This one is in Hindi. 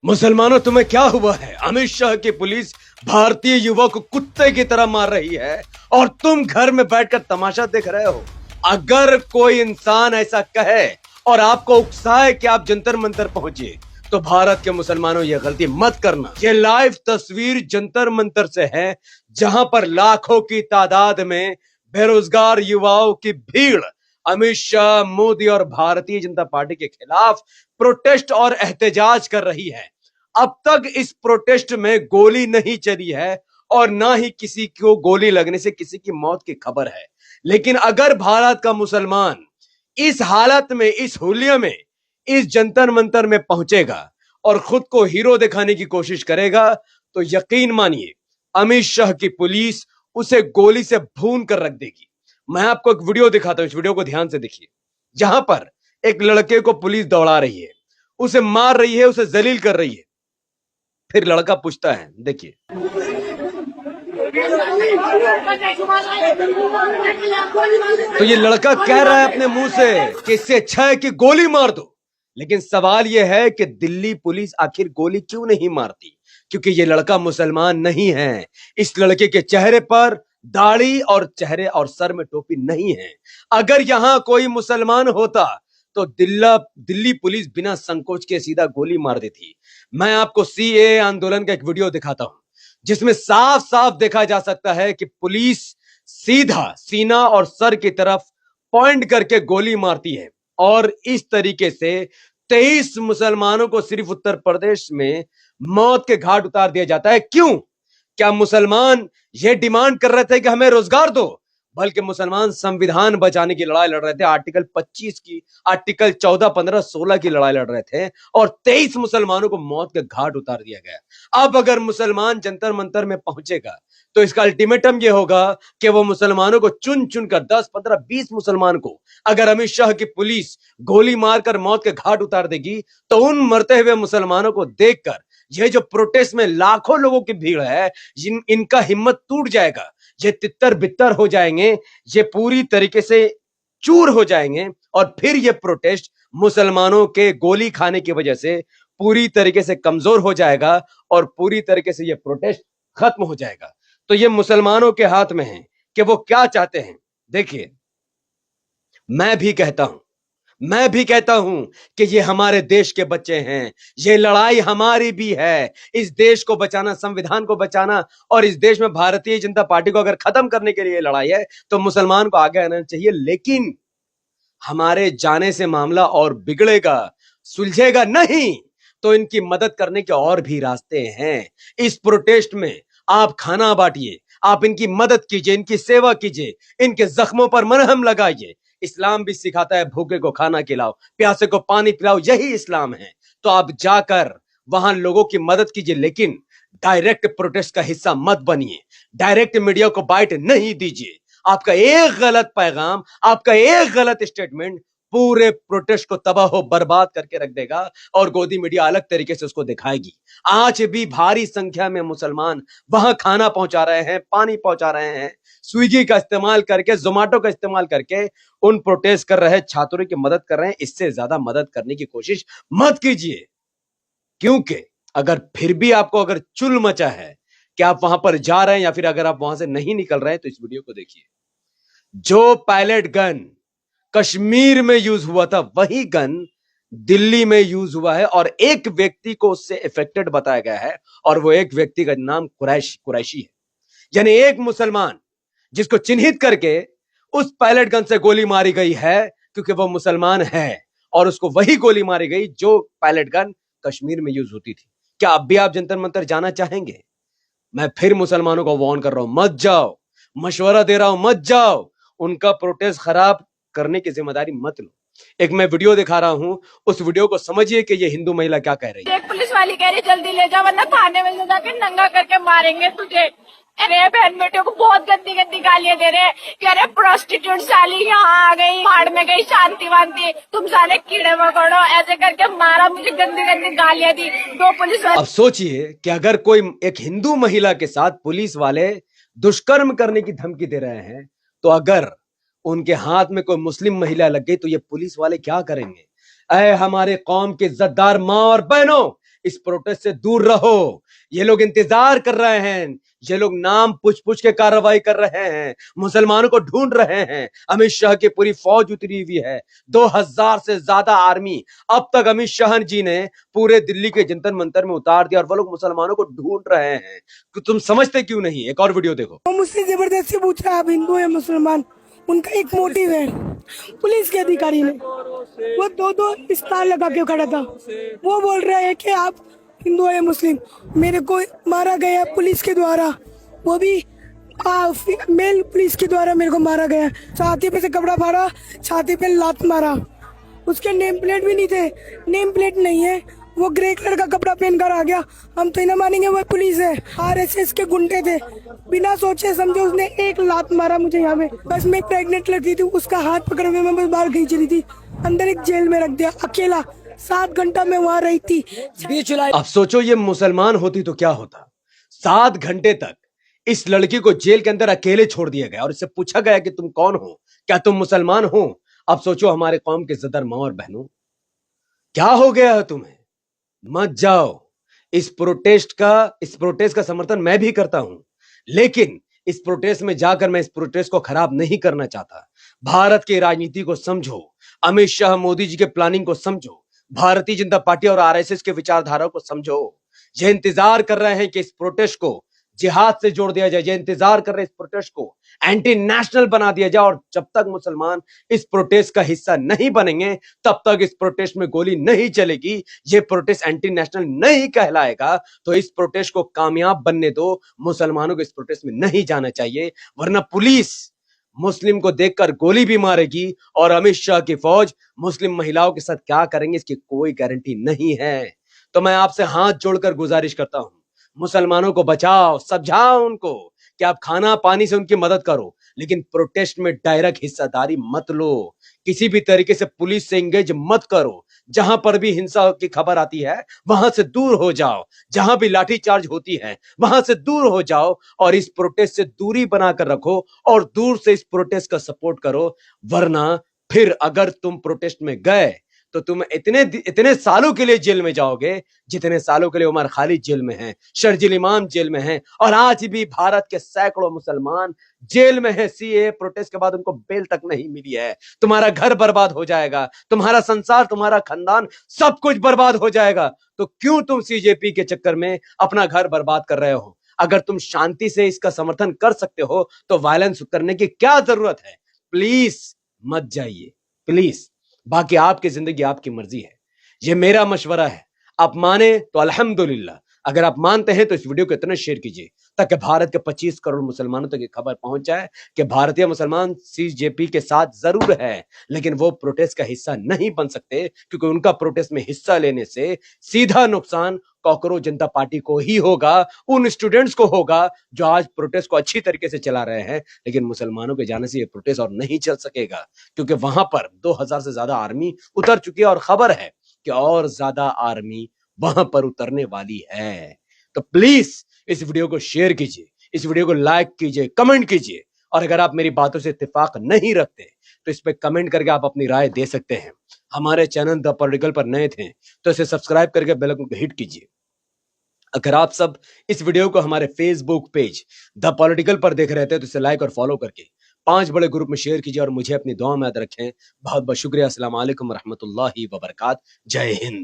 मुसलमानों, तुम्हें क्या हुआ है? अमित शाह की पुलिस भारतीय युवा को कुत्ते की तरह मार रही है और तुम घर में बैठकर तमाशा देख रहे हो। अगर कोई इंसान ऐसा कहे और आपको उकसाए कि आप जंतर मंतर पहुंचिए, तो भारत के मुसलमानों ये गलती मत करना। ये लाइव तस्वीर जंतर मंतर से है, जहां पर लाखों की तादाद में बेरोजगार युवाओं की भीड़ अमित शाह, मोदी और भारतीय जनता पार्टी के खिलाफ प्रोटेस्ट और एहतजाज कर रही है। अब तक इस प्रोटेस्ट में गोली नहीं चली है और ना ही किसी को गोली लगने से किसी की मौत की खबर है। लेकिन अगर भारत का मुसलमान इस हालत में, इस हुलिया में, इस जंतर मंतर में पहुंचेगा और खुद को हीरो दिखाने की कोशिश करेगा, तो यकीन मानिए अमित शाह की पुलिस उसे गोली से भून कर रख देगी। मैं आपको एक वीडियो दिखाता हूं, इस वीडियो को ध्यान से देखिए, जहां पर एक लड़के को पुलिस दौड़ा रही है, उसे मार रही है, उसे जलील कर रही है। फिर लड़का पूछता है, देखिए, तो ये लड़का कह रहा है अपने मुंह से कि इससे अच्छा है कि गोली मार दो। लेकिन सवाल यह है कि दिल्ली पुलिस आखिर गोली क्यों नहीं मारती? क्योंकि ये लड़का मुसलमान नहीं है। इस लड़के के चेहरे पर दाढ़ी और चेहरे और सर में टोपी नहीं है। अगर यहां कोई मुसलमान होता तो दिल्ली पुलिस बिना संकोच के सीधा गोली मार देती। मैं आपको सीएए आंदोलन का एक वीडियो दिखाता हूं, जिसमें साफ साफ देखा जा सकता है कि पुलिस सीधा सीना और सर की तरफ पॉइंट करके गोली मारती है और इस तरीके से 23 मुसलमानों को सिर्फ उत्तर प्रदेश में मौत के घाट उतार दिया जाता है। क्यों? क्या मुसलमान ये डिमांड कर रहे थे कि हमें रोजगार दो? बल्कि मुसलमान संविधान बचाने की लड़ाई लड़ रहे थे, आर्टिकल 25 की, आर्टिकल 14, 15, 16 की लड़ाई लड़ रहे थे और 23 मुसलमानों को मौत के घाट उतार दिया गया। अब अगर मुसलमान जंतर मंतर में पहुंचेगा तो इसका अल्टीमेटम यह होगा कि वो मुसलमानों को चुन चुनकर 10, 15, 20 मुसलमान को अगर अमित शाह की पुलिस गोली मारकर मौत के घाट उतार देगी, तो उन मरते हुए मुसलमानों को देखकर यह जो प्रोटेस्ट में लाखों लोगों की भीड़ है, इनका हिम्मत टूट जाएगा। ये तितर बितर हो जाएंगे, ये पूरी तरीके से चूर हो जाएंगे और फिर ये प्रोटेस्ट मुसलमानों के गोली खाने की वजह से पूरी तरीके से कमजोर हो जाएगा और पूरी तरीके से ये प्रोटेस्ट खत्म हो जाएगा। तो ये मुसलमानों के हाथ में है कि वो क्या चाहते हैं। देखिए, मैं भी कहता हूं कि ये हमारे देश के बच्चे हैं, ये लड़ाई हमारी भी है। इस देश को बचाना, संविधान को बचाना और इस देश में भारतीय जनता पार्टी को अगर खत्म करने के लिए लड़ाई है, तो मुसलमान को आगे आना चाहिए। लेकिन हमारे जाने से मामला और बिगड़ेगा, सुलझेगा नहीं। तो इनकी मदद करने के और भी रास्ते हैं। इस प्रोटेस्ट में आप खाना बांटिए, आप इनकी मदद कीजिए, इनकी सेवा कीजिए, इनके जख्मों पर मरहम लगाइए। इस्लाम भी सिखाता है भूखे को खाना खिलाओ, प्यासे को पानी पिलाओ, यही इस्लाम है। तो आप जाकर वहां लोगों की मदद कीजिए, लेकिन डायरेक्ट प्रोटेस्ट का हिस्सा मत बनिए, डायरेक्ट मीडिया को बाइट नहीं दीजिए। आपका एक गलत पैगाम, आपका एक गलत स्टेटमेंट पूरे प्रोटेस्ट को तबाह बर्बाद करके रख देगा और गोदी मीडिया अलग तरीके से उसको दिखाएगी। आज भी भारी संख्या में मुसलमान वहां खाना पहुंचा रहे हैं, पानी पहुंचा रहे हैं, स्विगी का इस्तेमाल करके, जोमेटो का इस्तेमाल करके उन प्रोटेस्ट कर रहे छात्रों की मदद कर रहे हैं। इससे ज्यादा मदद करने की कोशिश मत कीजिए, क्योंकि अगर फिर भी आपको अगर चुल मचा है कि आप वहां पर जा रहे हैं या फिर अगर आप वहां से नहीं निकल रहे हैं, तो इस वीडियो को देखिए। जो पायलट गन कश्मीर में यूज हुआ था, वही गन दिल्ली में यूज हुआ है और एक व्यक्ति को उससे इफेक्टेड बताया गया है और वो एक व्यक्ति का नाम कुरैशी है। यानी एक मुसलमान जिसको चिन्हित करके उस पायलट गन से गोली मारी गई है, क्योंकि वो मुसलमान है और उसको वही गोली मारी गई जो पायलट गन कश्मीर में यूज होती थी। क्या अब भी आप जंतर मंतर जाना चाहेंगे? मैं फिर मुसलमानों को वार्न कर रहा हूं, मत जाओ, मशवरा दे रहा हूं, मत जाओ। उनका प्रोटेस्ट खराब करने की जिम्मेदारी मत लो। एक मैं वीडियो दिखा रहा हूं, उस वीडियो को समझिए कि ये हिंदू महिला क्या कह रही है। एक पुलिस वाली कह रही जल्दी ले जा वरना थाने में ले जाकर नंगा करके मारेंगे तुझे। अरे बहन बेटियों को बहुत गंदी गंदी गालियां दे रहे हैं कि अरे प्रोस्टिट्यूट साली यहाँ आ गई, भाड़ में गई, शांति वांति, तुम साले कीड़े मकोड़ो, ऐसे करके मारा, मुझे गंदी गंदी गालियां दी 2 पुलिस वाले। अब सोचिए कि अगर कोई एक हिंदू महिला के साथ पुलिस वाले दुष्कर्म करने की धमकी दे रहे हैं, तो अगर उनके हाथ में कोई मुस्लिम महिला लग गई तो ये पुलिस वाले क्या करेंगे? ऐ हमारे कौम के इज्जतदार माँ और बहनों, इस प्रोटेस्ट से दूर रहो। ये लोग इंतजार कर रहे हैं, ये लोग नाम पूछ पूछ के कार्रवाई कर रहे हैं, मुसलमानों को ढूंढ रहे हैं। अमित शाह की पूरी फौज उतरी हुई है, 2000 से ज्यादा आर्मी अब तक अमित शाह जी ने पूरे दिल्ली के जंतर मंतर में उतार दिया और वो लोग मुसलमानों को ढूंढ रहे हैं। तो तुम समझते क्यों नहीं? एक और वीडियो देखो। वो मुझसे जबरदस्ती पूछ रहा है आप हिंदू या मुसलमान। उनका एक मोटिव है। पुलिस के अधिकारी ने वो दो स्टार लगा के खड़ा था। वो बोल रहे हैं कि आप हिंदू या मुस्लिम। मेरे को मारा गया पुलिस के द्वारा, वो भी मेल पुलिस के द्वारा मेरे को मारा गया। छाती पे से कपड़ा फाड़ा, छाती पे लात मारा। उसके नेम प्लेट भी नहीं थे, नेम प्लेट नहीं है, वो ग्रे कलर का कपड़ा पहनकर आ गया। हम तो ना मानेंगे, वो पुलिस है। आरएसएस के गुंडे थे, बिना सोचे समझे उसने एक लात मारा मुझे यहाँ पे। बस मैं प्रेग्नेंट लड़की थी, उसका हाथ पकड़ के मैं बस बाहर खींच रही थी। अंदर एक जेल में रख दिया अकेला। 7 घंटा मैं वहाँ रही थी। अब सोचो ये मुसलमान होती तो क्या होता। 7 घंटे तक इस लड़की को जेल के अंदर अकेले छोड़ दिया गया और इससे पूछा गया कि तुम कौन हो, क्या तुम मुसलमान हो? अब सोचो हमारे कौम के ज़दर माँ और बहनों, क्या हो गया है तुम्हें? मत जाओ। इस प्रोटेस्ट का समर्थन मैं भी करता हूं, लेकिन इस प्रोटेस्ट में जाकर मैं इस प्रोटेस्ट को खराब नहीं करना चाहता। भारत की राजनीति को समझो, अमित शाह मोदी जी के प्लानिंग को समझो, भारतीय जनता पार्टी और आरएसएस के विचारधारा को समझो। ये इंतजार कर रहे हैं कि इस प्रोटेस्ट को जिहाद से जोड़ दिया जाए, ये इंतजार कर रहे हैं इस प्रोटेस्ट को एंटी नेशनल बना दिया जाए। और जब तक मुसलमान इस प्रोटेस्ट का हिस्सा नहीं बनेंगे तब तक इस प्रोटेस्ट में गोली नहीं चलेगी। ये प्रोटेस्ट एंटी नेशनल नहीं कहलाएगा। तो इस प्रोटेस्ट को कामयाब बनने दो। मुसलमानों को इस प्रोटेस्ट में नहीं जाना चाहिए, वरना पुलिस मुस्लिम को देखकर गोली भी मारेगी और अमित शाह की फौज मुस्लिम महिलाओं के साथ क्या करेंगे इसकी कोई गारंटी नहीं है। तो मैं आपसे हाथ जोड़कर गुजारिश करता हूं, मुसलमानों को बचाओ, समझाओ उनको कि आप खाना पानी से उनकी मदद करो, लेकिन प्रोटेस्ट में डायरेक्ट हिस्सेदारी मत लो। किसी भी तरीके से पुलिस से एंगेज मत करो। जहां पर भी हिंसा की खबर आती है वहां से दूर हो जाओ। जहां भी लाठीचार्ज होती है वहां से दूर हो जाओ और इस प्रोटेस्ट से दूरी बनाकर रखो और दूर से इस प्रोटेस्ट का सपोर्ट करो। वरना फिर अगर तुम प्रोटेस्ट में गए तो तुम इतने सालों के लिए जेल में जाओगे जितने सालों के लिए उमर खालिद जेल में हैं, शर्जील इमाम जेल में हैं और आज भी भारत के सैकड़ों मुसलमान जेल में हैं। सीए प्रोटेस्ट के बाद उनको बेल तक नहीं मिली है। तुम्हारा घर बर्बाद हो जाएगा, तुम्हारा संसार, तुम्हारा खानदान, सब कुछ बर्बाद हो जाएगा। तो क्यों तुम सीजेपी के चक्कर में अपना घर बर्बाद कर रहे हो? अगर तुम शांति से इसका समर्थन कर सकते हो तो वायलेंस करने की क्या जरूरत है? प्लीज मत जाइए, प्लीज। बाकी आपकी जिंदगी, आपकी मर्जी है। ये मेरा मशवरा है। आप माने तो अल्हम्दुलिल्लाह, अगर आप मानते हैं तो इस वीडियो को इतना शेयर कीजिए ताकि भारत के 25 करोड़ मुसलमानों तक ये खबर पहुंच जाए कि भारतीय मुसलमान सीजेपी के साथ जरूर है, लेकिन वो प्रोटेस्ट का हिस्सा नहीं बन सकते, क्योंकि उनका प्रोटेस्ट में हिस्सा लेने से सीधा नुकसान कॉकरोच जनता पार्टी को ही होगा, उन स्टूडेंट्स को होगा जो आज प्रोटेस्ट को अच्छी तरीके से चला रहे हैं। लेकिन मुसलमानों के जाने से ये प्रोटेस्ट और नहीं चल सकेगा, क्योंकि वहां पर 2000 से ज्यादा आर्मी उतर चुकी है और खबर है कि और ज्यादा आर्मी वहां पर उतरने वाली है। तो प्लीज इस वीडियो को शेयर कीजिए, इस वीडियो को लाइक कीजिए, कमेंट कीजिए और अगर आप मेरी बातों से इत्तेफाक नहीं रखते तो इस पे कमेंट करके आप अपनी राय दे सकते हैं। हमारे चैनल द पॉलिटिकल पर नए थे तो इसे सब्सक्राइब करके बेल आइकन को हिट कीजिए। अगर आप सब इस वीडियो को हमारे फेसबुक पेज द पॉलिटिकल पर देख रहे थे तो इसे लाइक और फॉलो करके 5 बड़े ग्रुप में शेयर कीजिए और मुझे अपनी दुआ में याद रखें। बहुत बहुत शुक्रिया। अस्सलाम वालेकुम रहमतुल्लाहि व बरकात। जय हिंद।